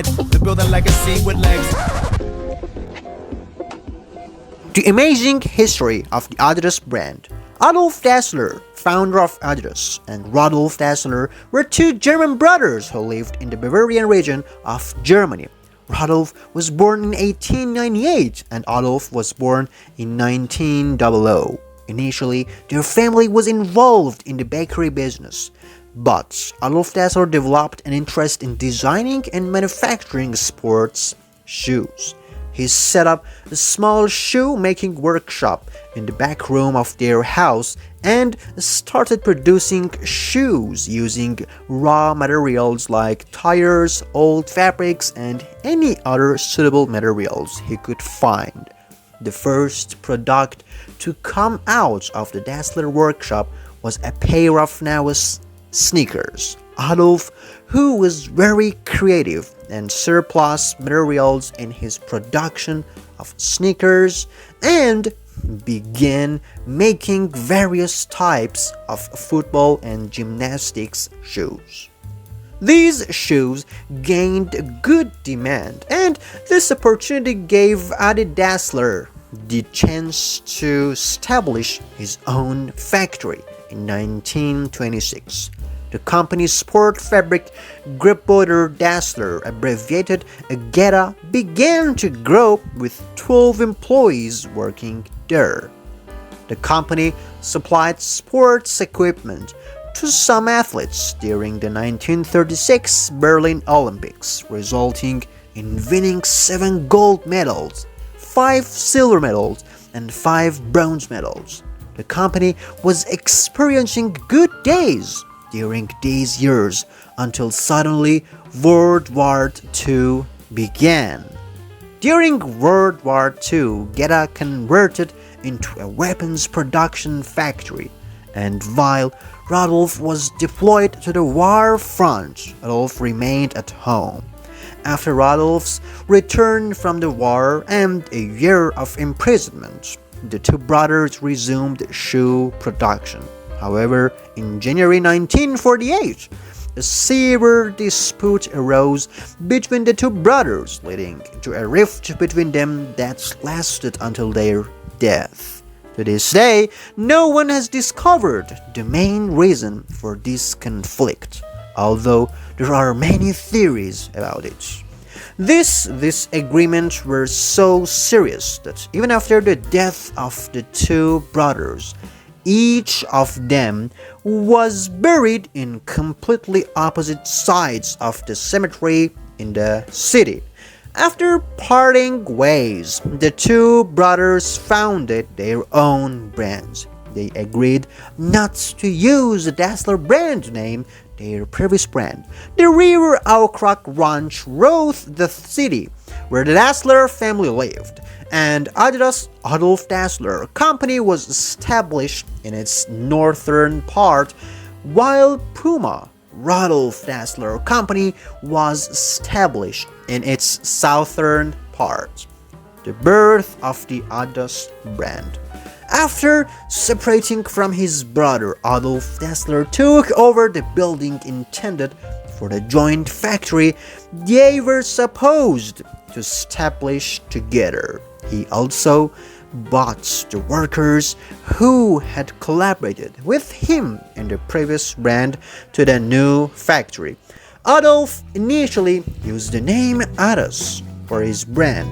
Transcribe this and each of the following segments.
bread. To build a legacy with legs. The amazing history of the Adidas brand. Rudolf Dassler, founder of Adidas, and Rudolf Dassler were two German brothers who lived in the Bavarian region of Germany. Rudolf was born in 1898 and Adolf was born in 1900. Initially, their family was involved in the bakery business, but Rudolf Dassler developed an interest in designing and manufacturing sports shoes. He set up a small shoe-making workshop in the back room of their house and started producing shoes using raw materials like tires, old fabrics, and any other suitable materials he could find. The first product to come out of the Dassler workshop was a pair of Nau's sneakers. Adolf, who was very creative and surplus materials in his production of sneakers, and began making various types of football and gymnastics shoes. These shoes gained good demand, and this opportunity gave Adi Dassler the chance to establish his own factory in 1926. The company's sport fabric Rouldler Dassler, abbreviated Ageta, began to grow with 12 employees working there. The company supplied sports equipment to some athletes during the 1936 Berlin Olympics, resulting in winning 7 gold medals, 5 silver medals, and 5 bronze medals. The company was experiencing good days during these years until suddenly World War II began. During World War II, Geta converted into a weapons production factory, and while Rudolf was deployed to the war front, Rudolf remained at home. After Rudolf's return from the war and a year of imprisonment, the two brothers resumed shoe production. However, in January 1948, a severe dispute arose between the two brothers, leading to a rift between them that lasted until their death. To this day, no one has discovered the main reason for this conflict, although there are many theories about it. These disagreements were so serious that even after the death of the two brothers, each of them was buried in completely opposite sides of the cemetery in the city. After parting ways, the two brothers founded their own brands. They agreed not to use the Dassler brand name, their previous brand. The River Aukrach Ranch rose the city where the Dassler family lived, and Adidas Rudolf Dassler company was established in its northern part, while Puma Rudolf Dassler company was established in its southern part. The birth of the Adidas brand. After separating from his brother, Adolf Dassler took over the building intended for the joint factory they were supposed to establish together. He also bought the workers who had collaborated with him in the previous brand to the new factory. Adolf initially used the name Adidas for his brand,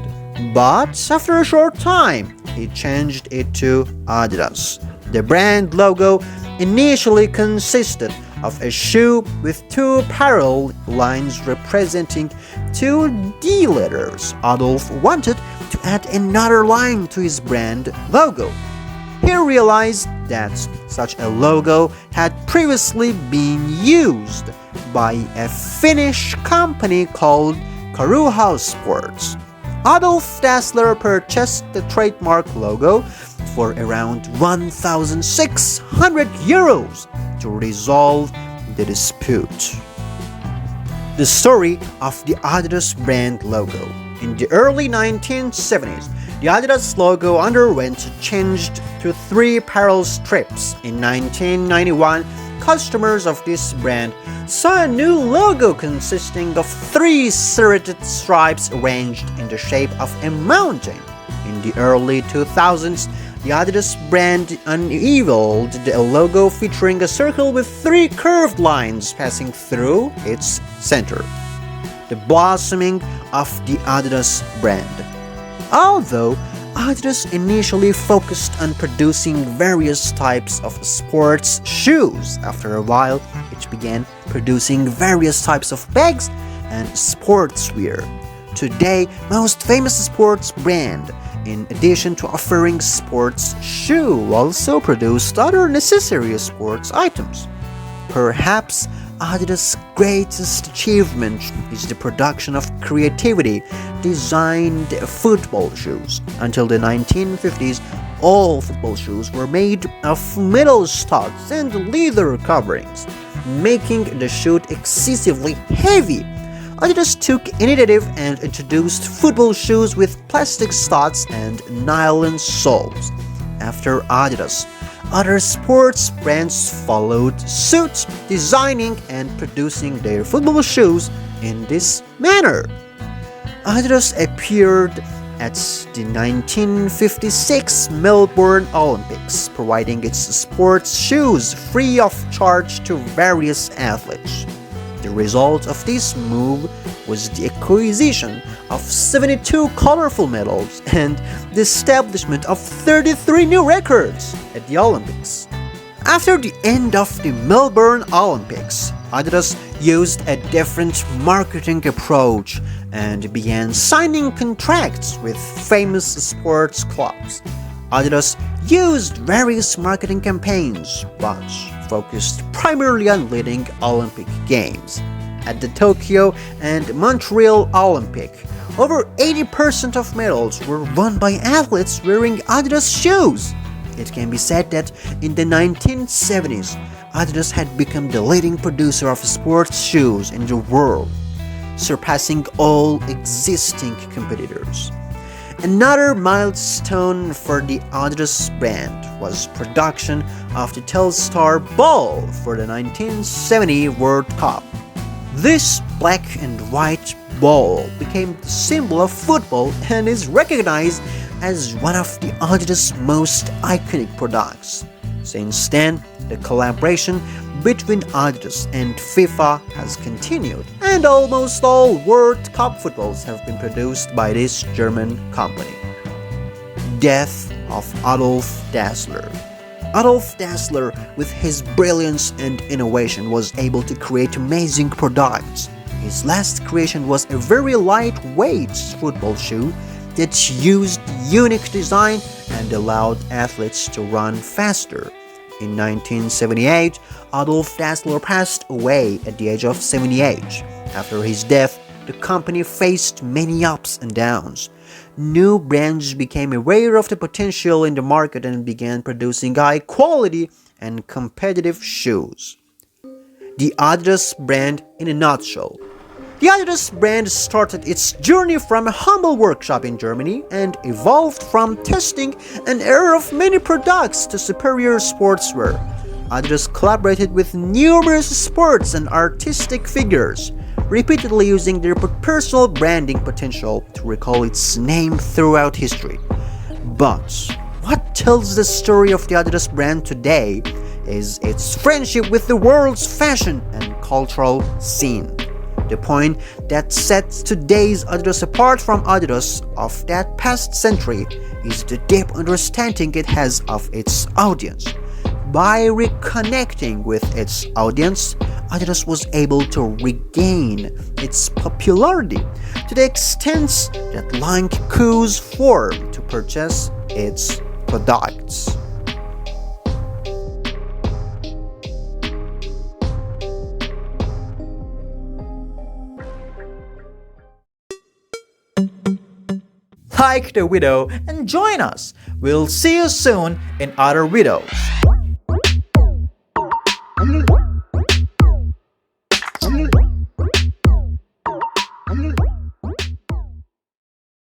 but after a short time, he changed it to Adidas. The brand logo initially consisted of a shoe with 2 parallel lines representing 2 D letters. Adolf wanted to add another line to his brand logo. He realized that such a logo had previously been used by a Finnish company called Karuha Sports. Adolf Dassler purchased the trademark logo for around 1,600 euros to resolve the dispute. The story of the Adidas brand logo. In the early 1970s, the Adidas logo underwent change to 3 parallel strips. In 1991, customers of this brand saw a new logo consisting of 3 serrated stripes arranged in the shape of a mountain. In the early 2000s, the Adidas brand unveiled a logo featuring a circle with 3 curved lines passing through its center. The blossoming of the Adidas brand. Although Adidas initially focused on producing various types of sports shoes, after a while it began producing various types of bags and sportswear. Today, most famous sports brand, in addition to offering sports shoe, also produced other necessary sports items. Perhaps Adidas' greatest achievement is the production of creativity designed football shoes. Until the 1950s, all football shoes were made of metal studs and leather coverings, making the shoe excessively heavy. Adidas took initiative and introduced football shoes with plastic studs and nylon soles. After Adidas, other sports brands followed suit, designing and producing their football shoes in this manner. Adidas appeared at the 1956 Melbourne Olympics, providing its sports shoes free of charge to various athletes. The result of this move was the acquisition of 72 colorful medals and the establishment of 33 new records at the Olympics. After the end of the Melbourne Olympics, Adidas used a different marketing approach and began signing contracts with famous sports clubs. Adidas used various marketing campaigns, but focused primarily on leading Olympic Games. At the Tokyo and Montreal Olympic, over 80% of medals were won by athletes wearing Adidas shoes. It can be said that in the 1970s, Adidas had become the leading producer of sports shoes in the world, surpassing all existing competitors. Another milestone for the Adidas brand was production of the Telstar ball for the 1970 World Cup. This black and white ball became the symbol of football and is recognized as one of the Adidas' most iconic products. Since then, the collaboration between Adidas and FIFA has continued, and almost all World Cup footballs have been produced by this German company. Death of Rudolf Dassler. Rudolf Dassler, with his brilliance and innovation, was able to create amazing products. His last creation was a very lightweight football shoe that used unique design and allowed athletes to run faster. In 1978, Rudolf Dassler passed away at the age of 78. After his death, the company faced many ups and downs. New brands became aware of the potential in the market and began producing high-quality and competitive shoes. The Adidas brand in a nutshell. The Adidas brand started its journey from a humble workshop in Germany and evolved from testing an era of many products to superior sportswear. Adidas collaborated with numerous sports and artistic figures, repeatedly using their personal branding potential to recall its name throughout history. But what tells the story of the Adidas brand today is its friendship with the world's fashion and cultural scene. The point that sets today's Adidas apart from Adidas of that past century is the deep understanding it has of its audience. By reconnecting with its audience, Adidas was able to regain its popularity to the extent that long queues formed to purchase its products. Like the video and join us. We'll see you soon in other videos.